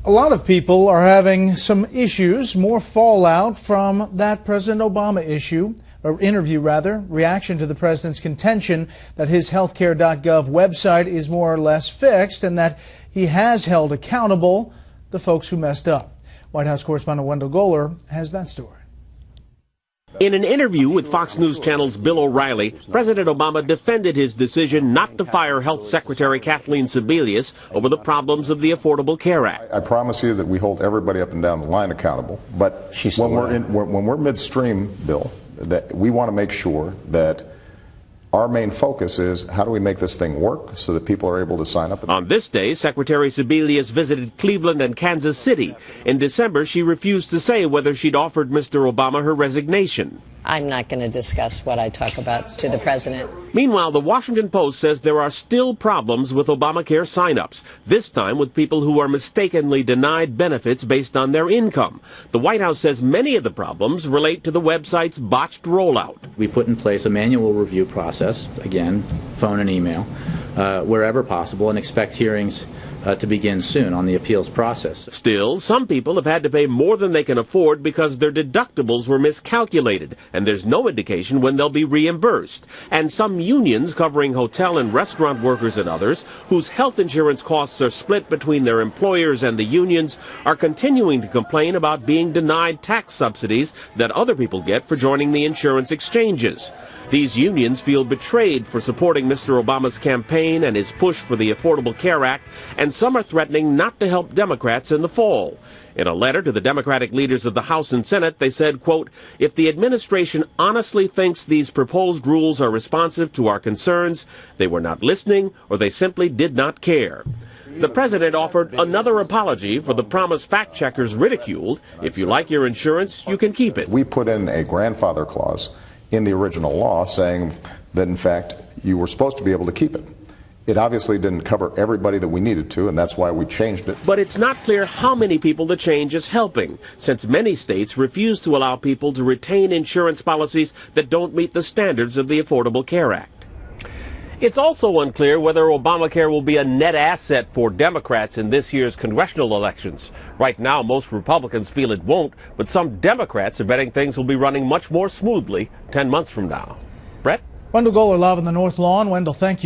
A lot of people are having some issues, more fallout from that President Obama reaction to the president's contention that his healthcare.gov website is more or less fixed and that he has held accountable the folks who messed up. White House correspondent Wendell Goler has that story. In an interview with Fox News Channel's Bill O'Reilly, President Obama defended his decision not to fire Health Secretary Kathleen Sebelius over the problems of the Affordable Care Act. I promise you that we hold everybody up and down the line accountable, but when we're midstream, Bill, that we want to make sure that our main focus is how do we make this thing work so that people are able to sign up. On this day, Secretary Sebelius visited Cleveland and Kansas City. In December, she refused to say whether she'd offered Mr. Obama her resignation. I'm not going to discuss what I talk about to the president. Meanwhile, the Washington Post says there are still problems with Obamacare sign-ups, this time with people who are mistakenly denied benefits based on their income. The White House says many of the problems relate to the website's botched rollout. We put in place a manual review process, again, phone and email, wherever possible, and expect hearings to begin soon on the appeals process. Still, some people have had to pay more than they can afford because their deductibles were miscalculated, and there's no indication when they'll be reimbursed. And some unions covering hotel and restaurant workers and others, whose health insurance costs are split between their employers and the unions, are continuing to complain about being denied tax subsidies that other people get for joining the insurance exchanges. These unions feel betrayed for supporting Mr. Obama's campaign and his push for the Affordable Care Act, and some are threatening not to help Democrats in the fall. In a letter to the Democratic leaders of the House and Senate, they said, quote, "If the administration honestly thinks these proposed rules are responsive to our concerns, they were not listening or they simply did not care." The president offered another apology for the promise fact-checkers ridiculed. If you like your insurance, you can keep it. We put in a grandfather clause in the original law saying that, in fact, you were supposed to be able to keep it. It obviously didn't cover everybody that we needed to, and that's why we changed it. But it's not clear how many people the change is helping, since many states refuse to allow people to retain insurance policies that don't meet the standards of the Affordable Care Act. It's also unclear whether Obamacare will be a net asset for Democrats in this year's congressional elections. Right now, most Republicans feel it won't, but some Democrats are betting things will be running much more smoothly 10 months from now. Brett? Wendell Goler live on the North Lawn. Wendell, thank you.